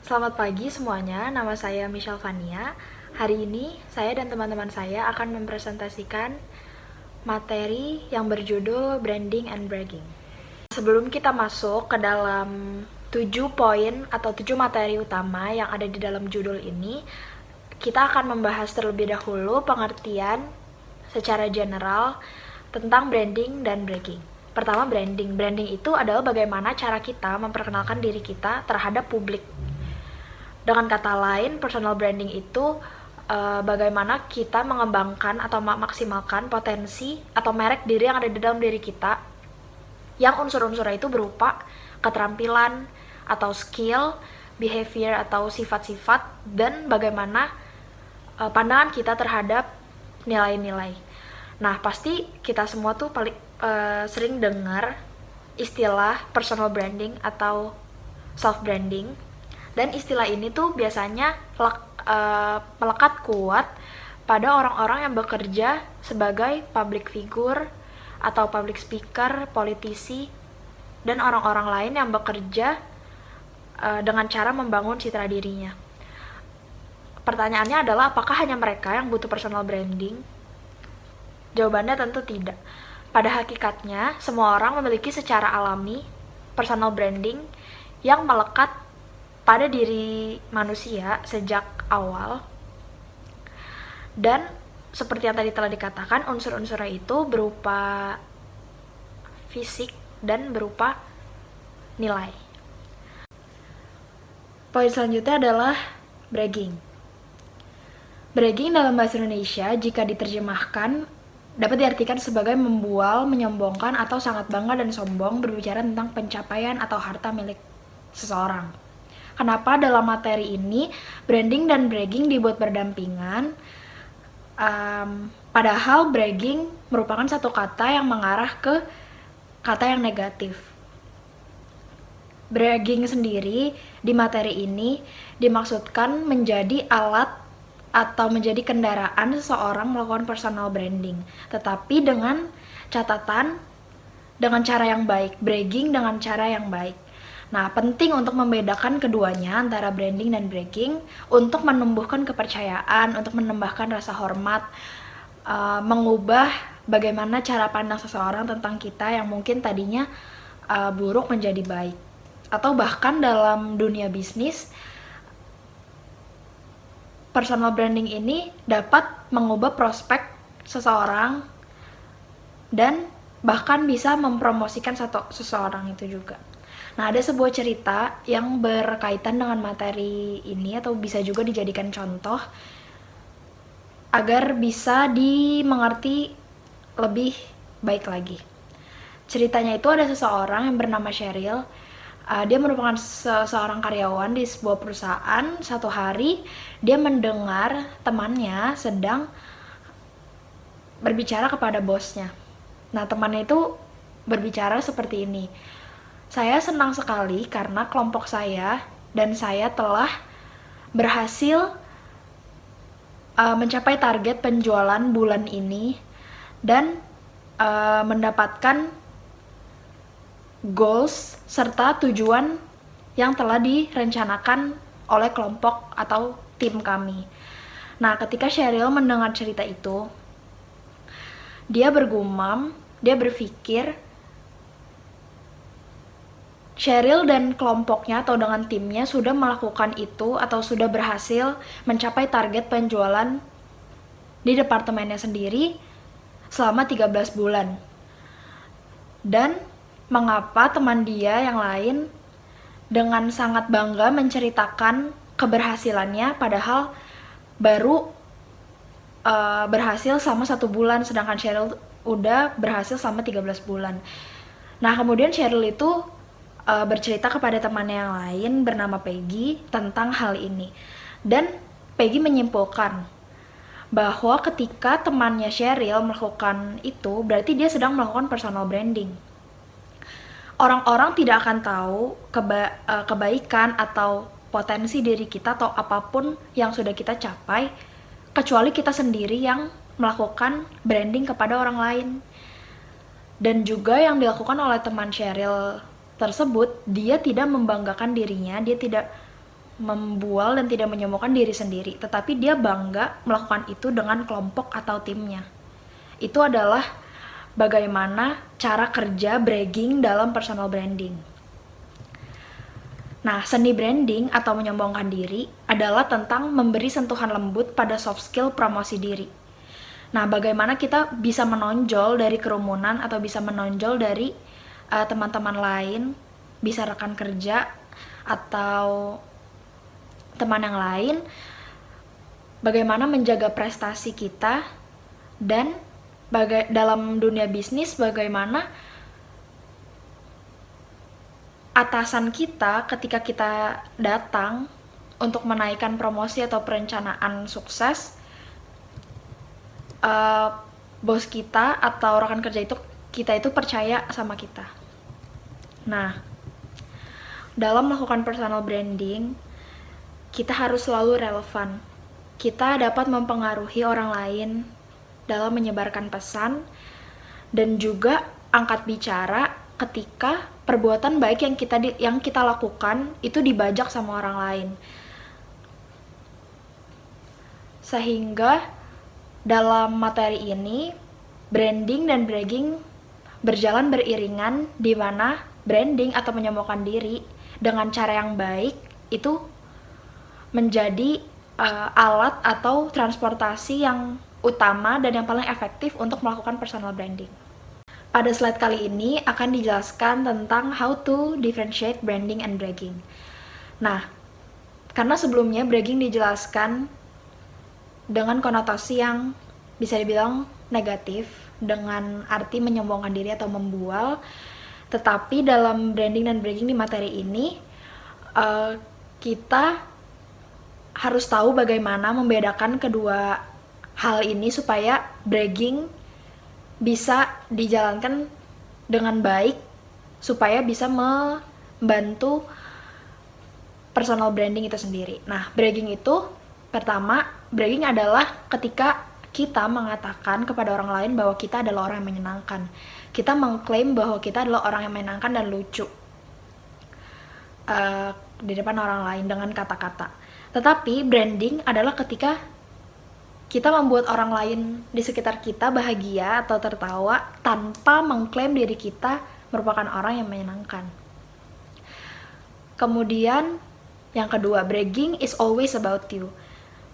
Selamat pagi semuanya, nama saya Michelle Vania. Hari ini saya dan teman-teman saya akan mempresentasikan materi yang berjudul Branding and Bragging. Sebelum kita masuk ke dalam 7 poin atau 7 materi utama yang ada di dalam judul ini, kita akan membahas terlebih dahulu pengertian secara general tentang branding dan bragging. Pertama, branding. Branding itu adalah bagaimana cara kita memperkenalkan diri kita terhadap publik. Dengan kata lain, personal branding itu bagaimana kita mengembangkan atau memaksimalkan potensi atau merek diri yang ada di dalam diri kita, yang unsur-unsurnya itu berupa keterampilan atau skill, behavior atau sifat-sifat, dan bagaimana pandangan kita terhadap nilai-nilai. Nah, pasti kita semua tuh paling sering dengar istilah personal branding atau self branding. Dan istilah ini tuh biasanya melekat kuat pada orang-orang yang bekerja sebagai public figure atau public speaker, politisi, dan orang-orang lain yang bekerja dengan cara membangun citra dirinya. Pertanyaannya adalah, apakah hanya mereka yang butuh personal branding? Jawabannya tentu tidak. Pada hakikatnya, semua orang memiliki secara alami personal branding yang melekat pada diri manusia sejak awal. Dan seperti yang tadi telah dikatakan, unsur-unsurnya itu berupa fisik dan berupa nilai. Poin selanjutnya adalah bragging. Bragging dalam bahasa Indonesia jika diterjemahkan dapat diartikan sebagai membual, menyombongkan, atau sangat bangga dan sombong berbicara tentang pencapaian atau harta milik seseorang. Kenapa dalam materi ini branding dan bragging dibuat berdampingan? Padahal bragging merupakan satu kata yang mengarah ke kata yang negatif. Bragging sendiri di materi ini dimaksudkan menjadi alat atau menjadi kendaraan seseorang melakukan personal branding, tetapi dengan catatan dengan cara yang baik, bragging dengan cara yang baik. Nah, penting untuk membedakan keduanya antara branding dan bragging untuk menumbuhkan kepercayaan, untuk menambahkan rasa hormat, mengubah bagaimana cara pandang seseorang tentang kita yang mungkin tadinya buruk menjadi baik. Atau bahkan dalam dunia bisnis, personal branding ini dapat mengubah prospek seseorang dan bahkan bisa mempromosikan seseorang itu juga. Nah, ada sebuah cerita yang berkaitan dengan materi ini atau bisa juga dijadikan contoh agar bisa dimengerti lebih baik lagi. Ceritanya itu ada seseorang yang bernama Cheryl. Dia merupakan seorang karyawan di sebuah perusahaan. Satu hari dia mendengar temannya sedang berbicara kepada bosnya. Nah, temannya itu berbicara seperti ini. Saya senang sekali karena kelompok saya dan saya telah berhasil mencapai target penjualan bulan ini dan mendapatkan goals serta tujuan yang telah direncanakan oleh kelompok atau tim kami. Nah, ketika Cheryl mendengar cerita itu, dia bergumam, dia berpikir Cheryl dan kelompoknya atau dengan timnya sudah melakukan itu atau sudah berhasil mencapai target penjualan di departemennya sendiri selama 13 bulan. Dan mengapa teman dia yang lain dengan sangat bangga menceritakan keberhasilannya padahal baru berhasil selama 1 bulan, sedangkan Cheryl udah berhasil selama 13 bulan. Nah, kemudian Cheryl itu bercerita kepada temannya yang lain bernama Peggy tentang hal ini. Dan Peggy menyimpulkan bahwa ketika temannya Cheryl melakukan itu, berarti dia sedang melakukan personal branding. Orang-orang tidak akan tahu kebaikan atau potensi diri kita atau apapun yang sudah kita capai, kecuali kita sendiri yang melakukan branding kepada orang lain. Dan juga yang dilakukan oleh teman Cheryl tersebut, dia tidak membanggakan dirinya, dia tidak membual dan tidak menyombongkan diri sendiri, tetapi dia bangga melakukan itu dengan kelompok atau timnya. Itu adalah bagaimana cara kerja bragging dalam personal branding. Nah, seni branding atau menyombongkan diri adalah tentang memberi sentuhan lembut pada soft skill promosi diri. Nah, bagaimana kita bisa menonjol dari kerumunan atau bisa menonjol dari teman-teman lain, bisa rekan kerja atau teman yang lain, bagaimana menjaga prestasi kita, dan dalam dunia bisnis bagaimana atasan kita ketika kita datang untuk menaikkan promosi atau perencanaan sukses, bos kita atau rekan kerja kita itu percaya sama kita. Nah, dalam melakukan personal branding, kita harus selalu relevan. Kita dapat mempengaruhi orang lain dalam menyebarkan pesan dan juga angkat bicara ketika perbuatan baik yang kita lakukan itu dibajak sama orang lain. Sehingga dalam materi ini branding dan bragging berjalan beriringan, di mana branding atau menyombongkan diri dengan cara yang baik itu menjadi alat atau transportasi yang utama dan yang paling efektif untuk melakukan personal branding. Pada slide kali ini akan dijelaskan tentang how to differentiate branding and bragging. Nah, karena sebelumnya bragging dijelaskan dengan konotasi yang bisa dibilang negatif, dengan arti menyombongkan diri atau membual, tetapi dalam branding dan bragging di materi ini kita harus tahu bagaimana membedakan kedua hal ini supaya bragging bisa dijalankan dengan baik, supaya bisa membantu personal branding itu sendiri. Nah, bragging itu pertama, bragging adalah ketika kita mengatakan kepada orang lain bahwa kita adalah orang yang menyenangkan. Kita mengklaim bahwa kita adalah orang yang menyenangkan dan lucu di depan orang lain dengan kata-kata. Tetapi branding adalah ketika kita membuat orang lain di sekitar kita bahagia atau tertawa tanpa mengklaim diri kita merupakan orang yang menyenangkan. Kemudian yang kedua, bragging is always about you.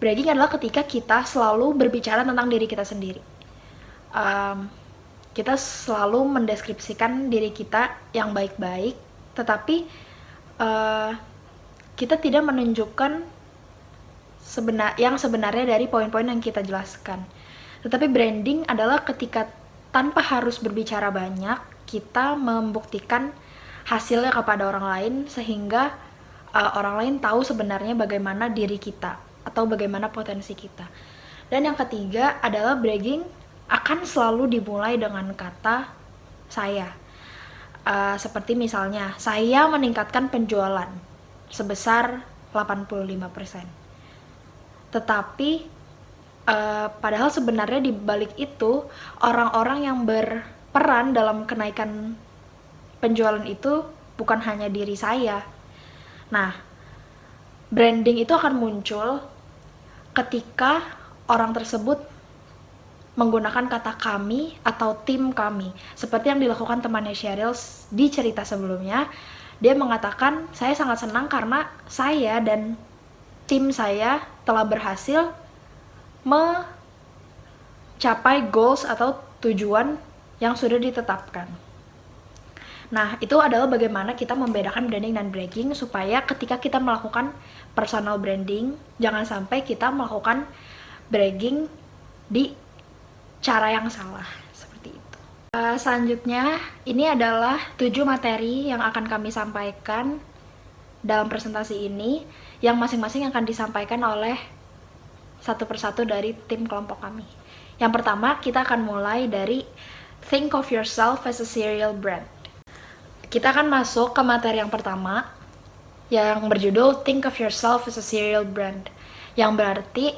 Bragging adalah ketika kita selalu berbicara tentang diri kita sendiri. Kita selalu mendeskripsikan diri kita yang baik-baik, tetapi kita tidak menunjukkan yang sebenarnya dari poin-poin yang kita jelaskan. Tetapi branding adalah ketika tanpa harus berbicara banyak, kita membuktikan hasilnya kepada orang lain sehingga orang lain tahu sebenarnya bagaimana diri kita atau bagaimana potensi kita. Dan yang ketiga adalah bragging akan selalu dimulai dengan kata saya. Seperti misalnya, saya meningkatkan penjualan sebesar 85%. Tetapi padahal sebenarnya di balik itu orang-orang yang berperan dalam kenaikan penjualan itu bukan hanya diri saya. Nah, branding itu akan muncul ketika orang tersebut menggunakan kata kami atau tim kami. Seperti yang dilakukan temannya Sheryl di cerita sebelumnya. Dia mengatakan, saya sangat senang karena saya dan tim saya telah berhasil mencapai goals atau tujuan yang sudah ditetapkan. Nah, itu adalah bagaimana kita membedakan branding dan bragging supaya ketika kita melakukan personal branding, jangan sampai kita melakukan bragging di cara yang salah, seperti itu. Selanjutnya, ini adalah 7 materi yang akan kami sampaikan dalam presentasi ini, yang masing-masing akan disampaikan oleh satu persatu dari tim kelompok kami. Yang pertama, kita akan mulai dari Think of yourself as a serial brand. Kita akan masuk ke materi yang pertama, yang berjudul Think of yourself as a serial brand, yang berarti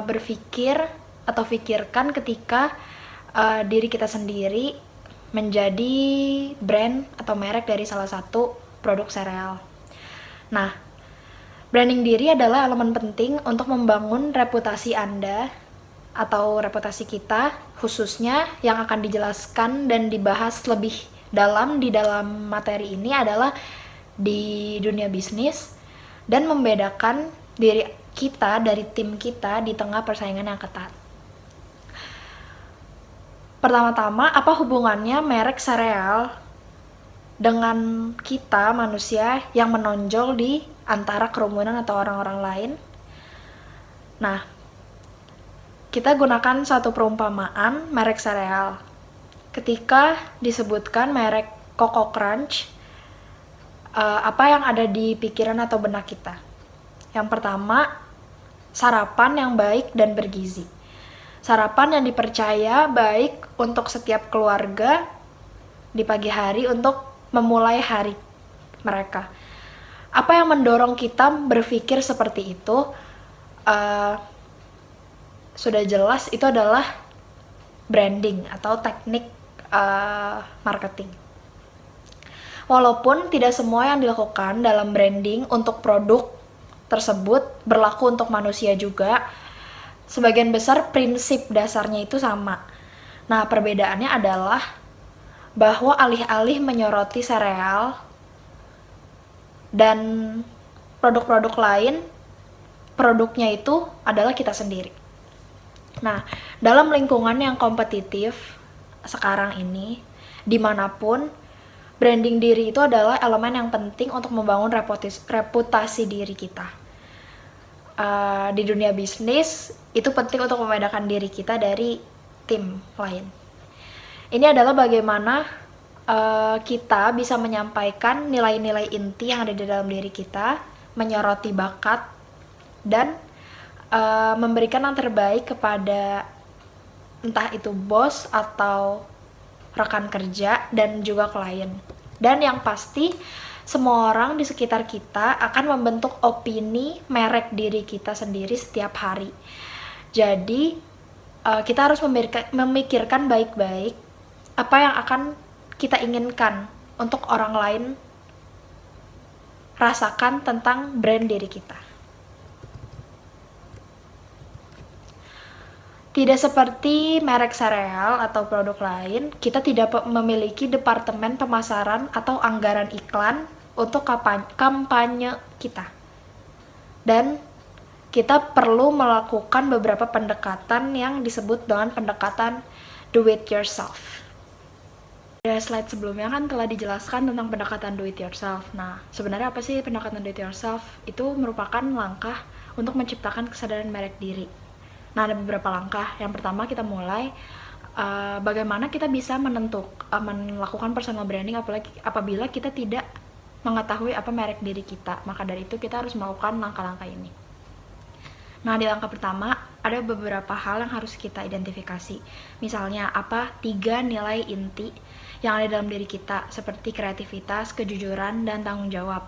berpikir atau pikirkan ketika diri kita sendiri menjadi brand atau merek dari salah satu produk sereal. Nah, Branding diri adalah elemen penting untuk membangun reputasi Anda atau reputasi kita, khususnya yang akan dijelaskan dan dibahas lebih dalam di dalam materi ini adalah di dunia bisnis dan membedakan diri kita dari tim kita di tengah persaingan yang ketat. Pertama-tama, apa hubungannya merek sereal dengan kita manusia yang menonjol di antara kerumunan atau orang-orang lain? Nah, kita gunakan satu perumpamaan merek sereal. Ketika disebutkan merek Coco Crunch, apa yang ada di pikiran atau benak kita? Yang pertama, sarapan yang baik dan bergizi. Sarapan yang dipercaya baik untuk setiap keluarga di pagi hari untuk memulai hari mereka. Apa yang mendorong kita berpikir seperti itu? Sudah jelas itu adalah branding atau teknik marketing. Walaupun tidak semua yang dilakukan dalam branding untuk produk tersebut berlaku untuk manusia juga, sebagian besar prinsip dasarnya itu sama. Nah, perbedaannya adalah bahwa alih-alih menyoroti sereal dan produk-produk lain, produknya itu adalah kita sendiri. Nah, dalam lingkungan yang kompetitif sekarang ini, dimanapun, branding diri itu adalah elemen yang penting untuk membangun reputasi diri kita. Di dunia bisnis, itu penting untuk membedakan diri kita dari tim lain. Ini adalah bagaimana kita bisa menyampaikan nilai-nilai inti yang ada di dalam diri kita, menyoroti bakat, dan memberikan yang terbaik kepada entah itu bos atau rekan kerja dan juga klien. Dan yang pasti, semua orang di sekitar kita akan membentuk opini merek diri kita sendiri setiap hari. Jadi, kita harus memikirkan baik-baik apa yang akan kita inginkan untuk orang lain rasakan tentang brand diri kita. Tidak seperti merek sereal atau produk lain, kita tidak memiliki departemen pemasaran atau anggaran iklan untuk kampanye kita. Dan kita perlu melakukan beberapa pendekatan yang disebut dengan pendekatan do it yourself. Pada slide sebelumnya kan telah dijelaskan tentang pendekatan do it yourself. Nah, sebenarnya apa sih pendekatan do it yourself? Itu merupakan langkah untuk menciptakan kesadaran merek diri. Nah, ada beberapa langkah. Yang pertama, kita mulai bagaimana kita bisa melakukan personal branding apabila kita tidak mengetahui apa merek diri kita. Maka dari itu kita harus melakukan langkah-langkah ini. Nah, di langkah pertama ada beberapa hal yang harus kita identifikasi. Misalnya, apa 3 nilai inti yang ada dalam diri kita, seperti kreativitas, kejujuran, dan tanggung jawab.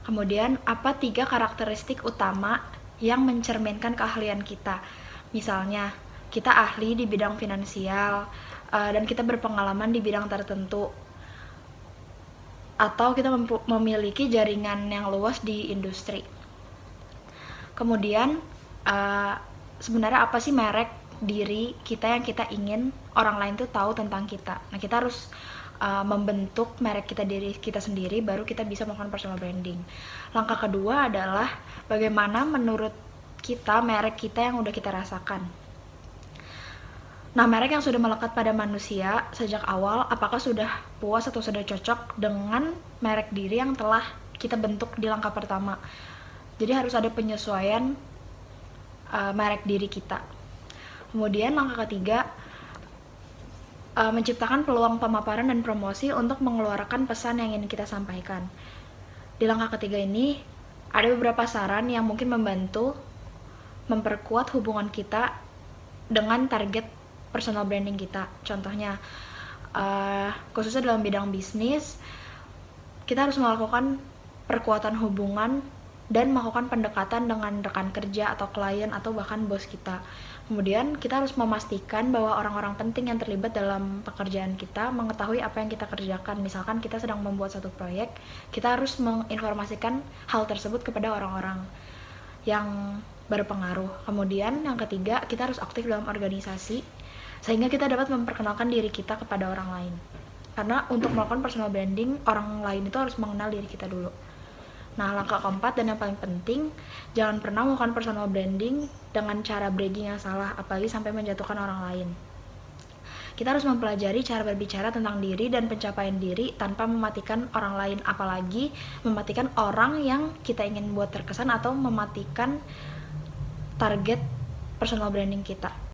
Kemudian, apa 3 karakteristik utama yang mencerminkan keahlian kita. Misalnya, kita ahli di bidang finansial, dan kita berpengalaman di bidang tertentu, atau kita memiliki jaringan yang luas di industri. Kemudian, sebenarnya apa sih merek diri kita yang kita ingin orang lain tuh tahu tentang kita. Nah, kita harus membentuk merek diri kita sendiri, baru kita bisa melakukan personal branding. Langkah kedua adalah bagaimana menurut kita merek kita yang udah kita rasakan. Nah, merek yang sudah melekat pada manusia sejak awal, apakah sudah puas atau sudah cocok dengan merek diri yang telah kita bentuk di langkah pertama. Jadi harus ada penyesuaian merek diri kita. Kemudian langkah ketiga, menciptakan peluang pemaparan dan promosi untuk mengeluarkan pesan yang ingin kita sampaikan. Di langkah ketiga ini, ada beberapa saran yang mungkin membantu memperkuat hubungan kita dengan target personal branding kita. Contohnya, khususnya dalam bidang bisnis, kita harus melakukan perkuatan hubungan dan melakukan pendekatan dengan rekan kerja atau klien atau bahkan bos kita. Kemudian kita harus memastikan bahwa orang-orang penting yang terlibat dalam pekerjaan kita mengetahui apa yang kita kerjakan. Misalkan kita sedang membuat satu proyek, kita harus menginformasikan hal tersebut kepada orang-orang yang berpengaruh. Kemudian yang ketiga, kita harus aktif dalam organisasi sehingga kita dapat memperkenalkan diri kita kepada orang lain. Karena untuk melakukan personal branding, orang lain itu harus mengenal diri kita dulu. Nah, langkah keempat dan yang paling penting, jangan pernah melakukan personal branding dengan cara bragging yang salah, apalagi sampai menjatuhkan orang lain. Kita harus mempelajari cara berbicara tentang diri dan pencapaian diri tanpa mematikan orang lain, apalagi mematikan orang yang kita ingin buat terkesan atau mematikan target personal branding kita.